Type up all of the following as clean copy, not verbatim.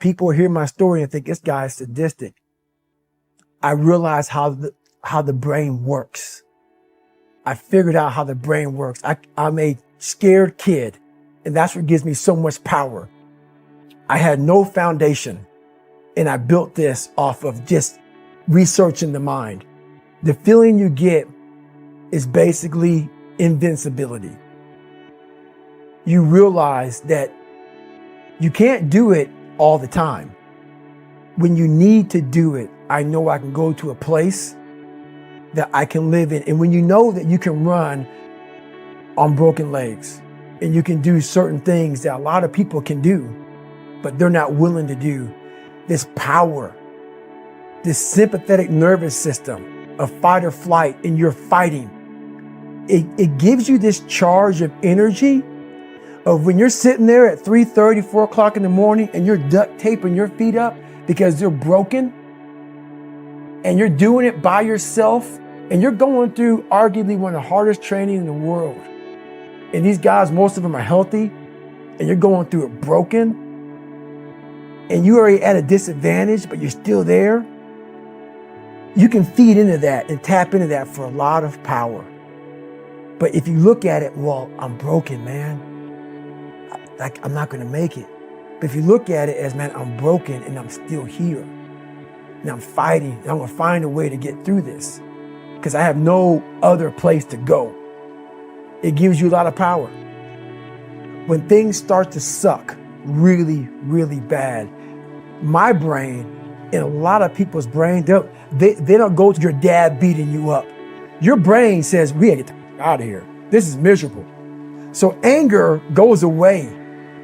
People hear my story and think this guy is sadistic. I realized how the brain works. I figured out how the brain works. I'm a scared kid, and that's what gives me so much power. I had no foundation, and I built this off of just researching the mind. The feeling you get is basically invincibility. You realize that you can't do it all the time. When you need to do it, I know I can go to a place that I can live in. And when you know that you can run on broken legs and you can do certain things that a lot of people can do, but they're not willing to do, this power, this sympathetic nervous system of fight or flight, and you're fighting, it gives you this charge of energy of when you're sitting there at 3:30, 4 o'clock in the morning and you're duct taping your feet up because they're broken, and you're doing it by yourself, and you're going through arguably one of the hardest training in the world. And these guys, most of them are healthy, and you're going through it broken, and you're already at a disadvantage, but you're still there. You can feed into that and tap into that for a lot of power. But if you look at it, well, I'm broken, man. I'm not going to make it. But if you look at it as, man, I'm broken and I'm still here, and I'm fighting, and I'm going to find a way to get through this because I have no other place to go. It gives you a lot of power. When things start to suck really, really bad, my brain and a lot of people's brain, they don't go to your dad beating you up. Your brain says, we gotta get out of here. This is miserable. So anger goes away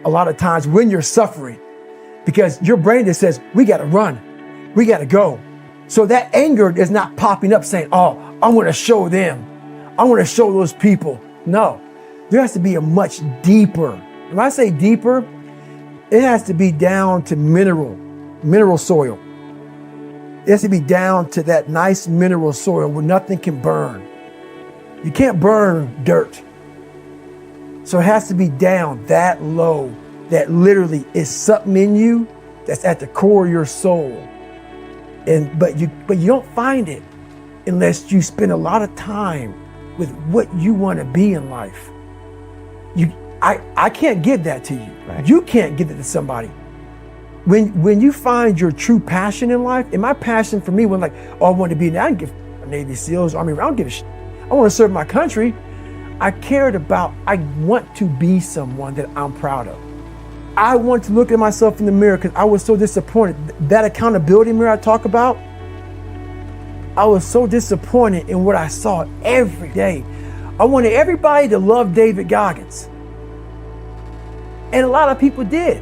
a lot of times when you're suffering because your brain just says, we gotta run, we gotta go. So that anger is not popping up saying, oh, I'm gonna show them, I'm gonna show those people. No, there has to be a much deeper. When I say deeper, it has to be down to mineral soil. It has to be down to that nice mineral soil where nothing can burn. You can't burn dirt. So it has to be down that low that literally is something in you that's at the core of your soul. But you don't find it unless you spend a lot of time with what you want to be in life. I can't give that to you. Right. You can't give it to somebody. When you find your true passion in life, and my passion for me was like, oh, I want to be, I didn't give a Navy SEALs, Army, I don't give a shit. I want to serve my country. I want to be someone that I'm proud of. I want to look at myself in the mirror because I was so disappointed. That accountability mirror I talk about, I was so disappointed in what I saw every day. I wanted everybody to love David Goggins. And a lot of people did.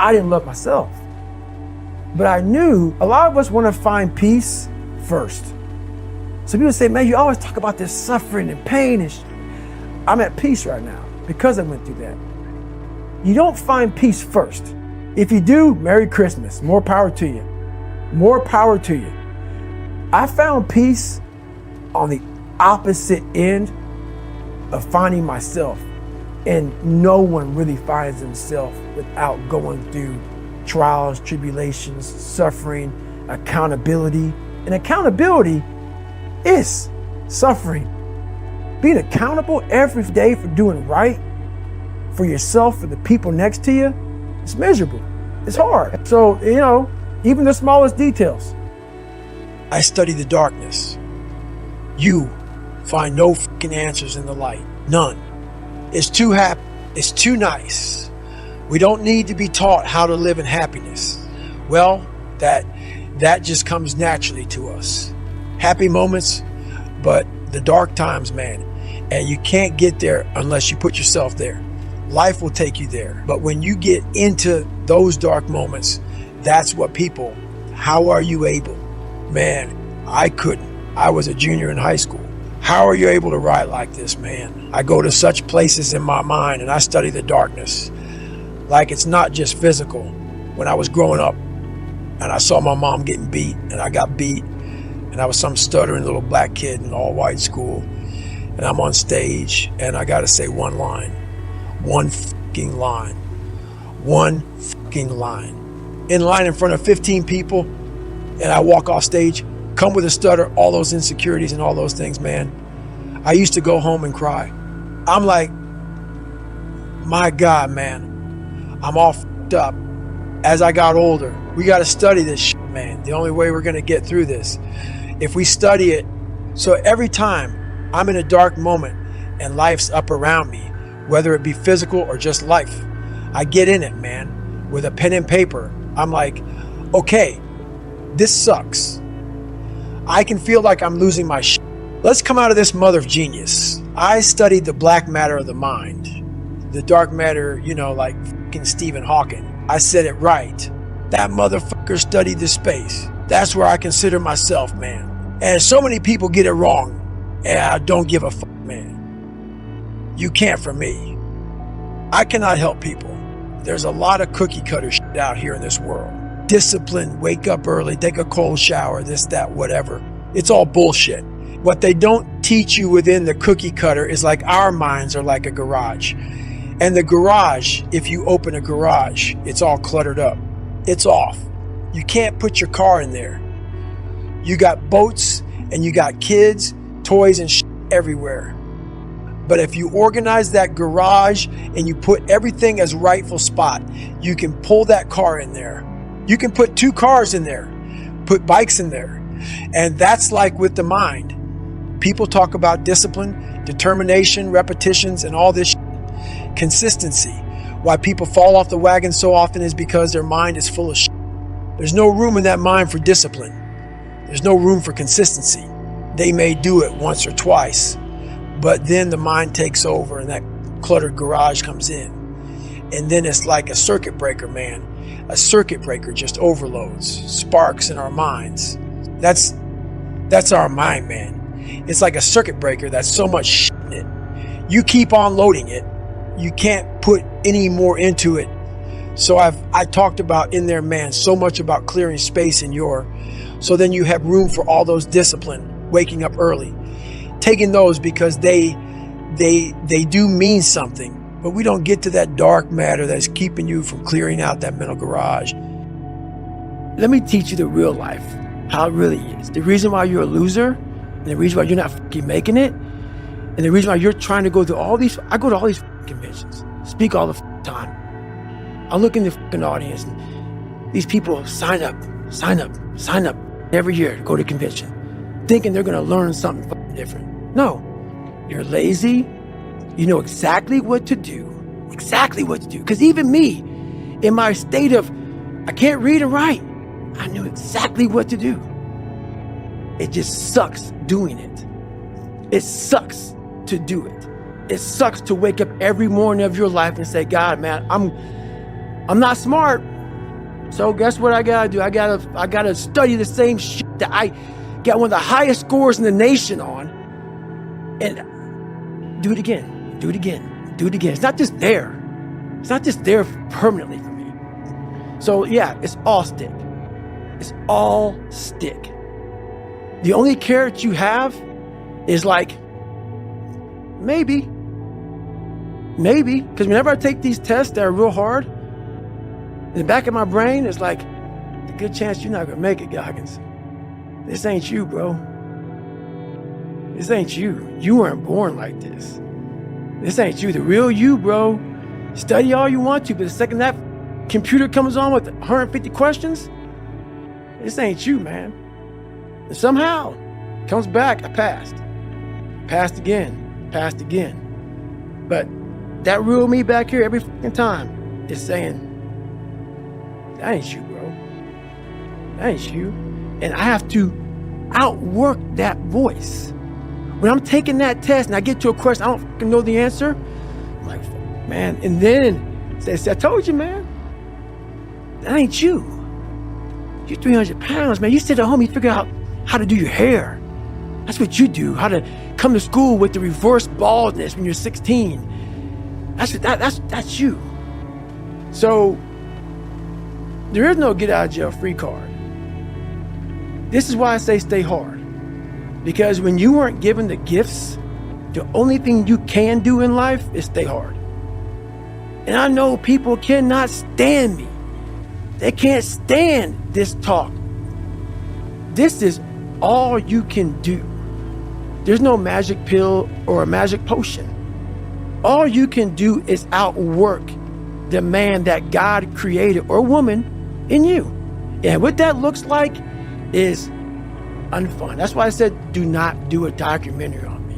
I didn't love myself. But I knew a lot of us want to find peace first. So people say, man, you always talk about this suffering and pain and I'm at peace right now because I went through that. You don't find peace first. If you do, Merry Christmas. More power to you. More power to you. I found peace on the opposite end of finding myself. And no one really finds themselves without going through trials, tribulations, suffering, accountability. And accountability is suffering. Being accountable every day for doing right for yourself, for the people next to you, it's miserable. It's hard. So, even the smallest details. I study the darkness. You find no fucking answers in the light. None. It's too happy. It's too nice. We don't need to be taught how to live in happiness. Well, that just comes naturally to us. Happy moments, but the dark times, man. And you can't get there unless you put yourself there. Life will take you there. But when you get into those dark moments, that's what people, how are you able? Man, I couldn't. I was a junior in high school. How are you able to write like this, man? I go to such places in my mind and I study the darkness. Like it's not just physical. When I was growing up and I saw my mom getting beat and I got beat and I was some stuttering little black kid in an all-white school and I'm on stage and I got to say one line. One fucking line. One fucking fucking line. In line in front of 15 people, and I walk off stage, come with a stutter, all those insecurities and all those things, man. I used to go home and cry. I'm like, my God, man, I'm all fucked up. As I got older, we got to study this shit, man. The only way we're going to get through this, if we study it. So every time I'm in a dark moment and life's up around me, whether it be physical or just life, I get in it, man, with a pen and paper. I'm like, okay, this sucks. I can feel like I'm losing my shit. Let's come out of this mother of genius. I studied the black matter of the mind, the dark matter, like fucking Stephen Hawking. I said it right. That motherfucker studied the space. That's where I consider myself, man. And so many people get it wrong. And I don't give a fuck, man. You can't for me. I cannot help people. There's a lot of cookie cutter shit out here in this world. Discipline, wake up early, take a cold shower, this, that, whatever. It's all bullshit. What they don't teach you within the cookie cutter is like our minds are like a garage. And the garage, if you open a garage, it's all cluttered up. It's off. You can't put your car in there. You got boats and you got kids, toys and shit everywhere. But if you organize that garage and you put everything as rightful spot, you can pull that car in there. You can put 2 cars in there, put bikes in there. And that's like with the mind. People talk about discipline, determination, repetitions, and all this shit. Consistency. Why people fall off the wagon so often is because their mind is full of shit. There's no room in that mind for discipline. There's no room for consistency. They may do it once or twice, but then the mind takes over and that cluttered garage comes in. And then it's like a circuit breaker, man. A circuit breaker just overloads, sparks in our minds. That's our mind, man. It's like a circuit breaker that's so much shit in it. You keep on loading it. You can't put any more into it. So I talked about in there, man, so much about clearing space in so then you have room for all those discipline, waking up early, taking those because they do mean something, but we don't get to that dark matter that's keeping you from clearing out that mental garage. Let me teach you the real life, how it really is. The reason why you're a loser, and the reason why you're not fucking making it, and the reason why you're trying to go to I go to all these conventions, speak all the time. I look in the fucking audience and these people sign up every year to go to convention, thinking they're going to learn something fucking different. No, you're lazy. You know exactly what to do. Because even me, in my state of, I can't read and write, I knew exactly what to do. It just sucks doing it. It sucks to do it. It sucks to wake up every morning of your life and say, God, man, I'm not smart. So guess what I gotta do? I gotta study the same shit that I got one of the highest scores in the nation on, and do it again. It's not just there. It's not just there permanently for me. So yeah, it's all stick. It's all stick. The only carrot you have is like, maybe. Because whenever I take these tests that are real hard, in the back of my brain, it's like, a good chance you're not gonna make it, Goggins. This ain't you, bro. This ain't you. You weren't born like this. This ain't you, the real you, bro. Study all you want to, but the second that computer comes on with 150 questions, this ain't you, man. And somehow, it comes back, I passed. Passed again. But that real me back here every fucking time is saying, that ain't you, bro. That ain't you. And I have to outwork that voice. When I'm taking that test and I get to a question, I don't fucking know the answer, I'm like, man, and then say, I told you, man, that ain't you. You're 300 pounds, man. You sit at home, you figure out how to do your hair. That's what you do. How to come to school with the reverse baldness when you're 16. That's you. So there is no get out of jail free card. This is why I say stay hard. Because when you weren't given the gifts, the only thing you can do in life is stay hard. And I know people cannot stand me They can't stand this talk. This is all you can do. There's no magic pill or a magic potion. All you can do is outwork the man that God created, or woman, in you. And what that looks like is unfun. That's why I said, do not do a documentary on me.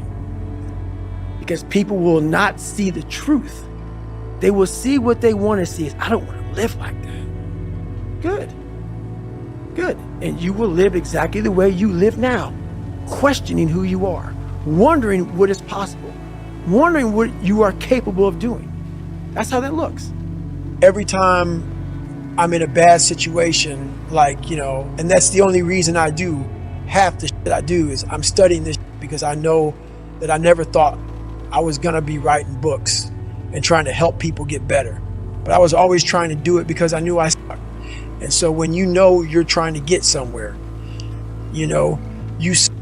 Because people will not see the truth. They will see what they want to see. I don't want to live like that. Good. Good. And you will live exactly the way you live now, questioning who you are, wondering what is possible, wondering what you are capable of doing. That's how that looks. Every time I'm in a bad situation, and that's the only reason I do half the shit I do is I'm studying this because I know that I never thought I was gonna be writing books and trying to help people get better. But I was always trying to do it because I knew I sucked. And so when you know you're trying to get somewhere, you suck.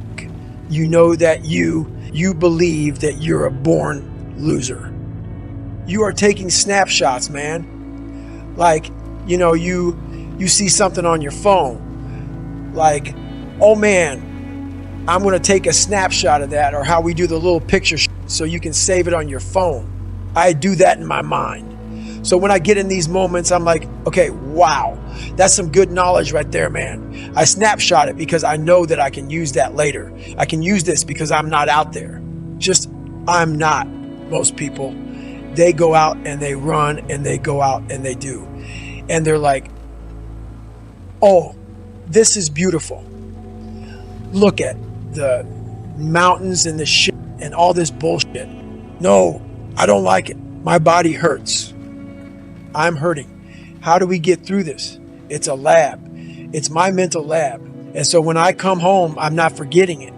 You know that you believe that you're a born loser. You are taking snapshots, man. You see something on your phone, like, oh man, I'm gonna take a snapshot of that, or how we do the little picture so you can save it on your phone. I do that in my mind. So when I get in these moments, I'm like, okay, wow, that's some good knowledge right there, man. I snapshot it because I know that I can use that later. I can use this because I'm not out there. I'm not most people. They go out and they run and they go out and they do. And they're like, oh, this is beautiful. Look at the mountains and the shit and all this bullshit. No, I don't like it. My body hurts. I'm hurting. How do we get through this? It's a lab. It's my mental lab. And so when I come home, I'm not forgetting it.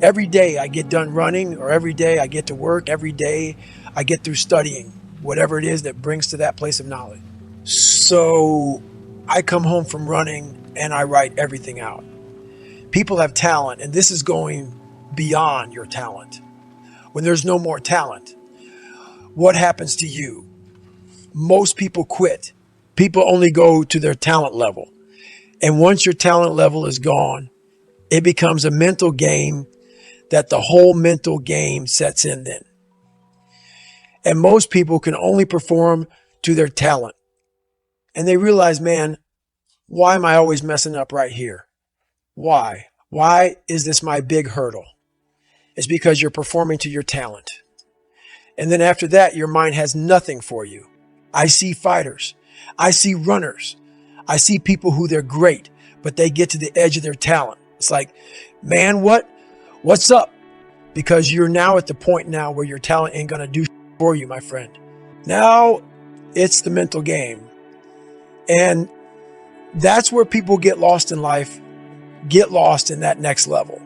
Every day I get done running, or every day I get to work, every day I get through studying, whatever it is that brings to that place of knowledge. So I come home from running and I write everything out. People have talent, and this is going beyond your talent. When there's no more talent, what happens to you? Most people quit. People only go to their talent level. And once your talent level is gone, it becomes a mental game that the whole mental game sets in then. And most people can only perform to their talent. And they realize, man, why am I always messing up right here? Why? Why is this my big hurdle? It's because you're performing to your talent. And then after that, your mind has nothing for you. I see fighters. I see runners. I see people who they're great, but they get to the edge of their talent. It's like, man, what's up? Because you're now at the point now where your talent ain't going to do for you, my friend. Now it's the mental game. And that's where people get lost in life, get lost in that next level.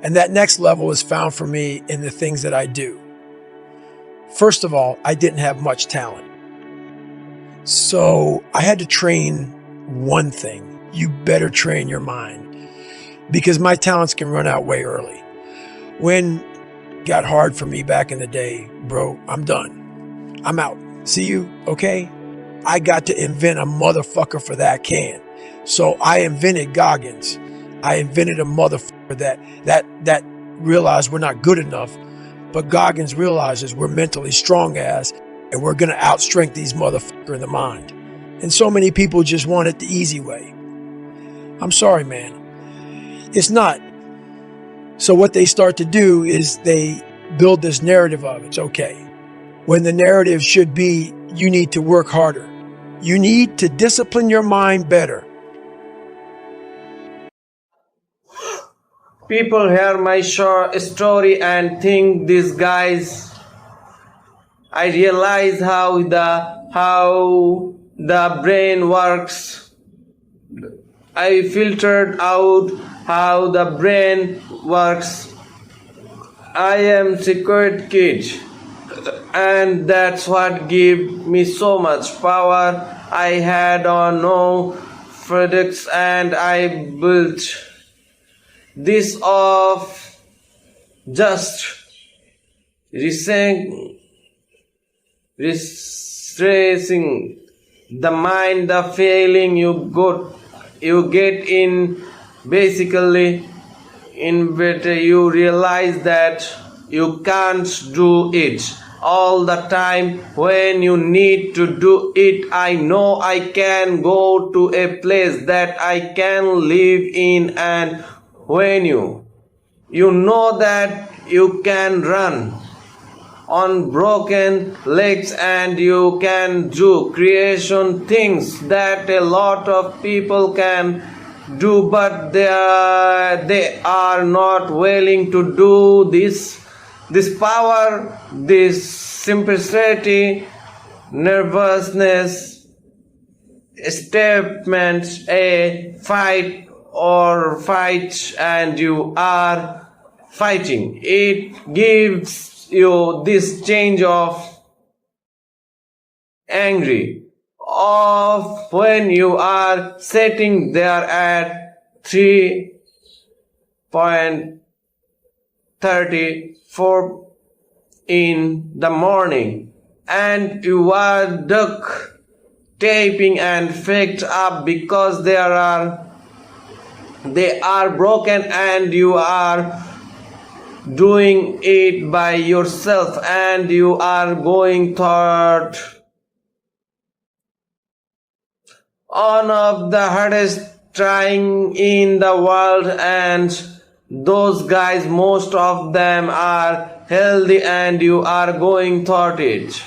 And that next level is found for me in the things that I do. First of all, I didn't have much talent. So I had to train one thing. You better train your mind, because my talents can run out way early. When it got hard for me back in the day, bro, I'm done. I'm out. See you, okay? I got to invent a motherfucker for that can. So I invented Goggins. I invented a motherfucker that realized we're not good enough, but Goggins realizes we're mentally strong as, and we're going to outstrength these motherfuckers in the mind. And so many people just want it the easy way. I'm sorry, man. It's not. So what they start to do is they build this narrative of it's okay. When the narrative should be, you need to work harder. You need to discipline your mind better. People hear my story and think these guys. I realize how the brain works. I filtered out how the brain works. I am secret kid, and that's what gave me so much power. I had on no products, and I built this off just restressing the mind, the feeling you get in basically in which you realize that you can't do it all the time. When you need to do it, I know I can go to a place that I can live in, and when you know that you can run on broken legs and you can do creation things that a lot of people can do, but they are not willing to do this power, this simplicity, nervousness statement, a fight or fight, and you are fighting. It gives you this change of angry of when you are sitting there at 3:34 in the morning and you are duct taping and fixed up because they are broken, and you are doing it by yourself, and you are going toward one of the hardest trying in the world, and those guys, most of them are healthy, and you are going toward it.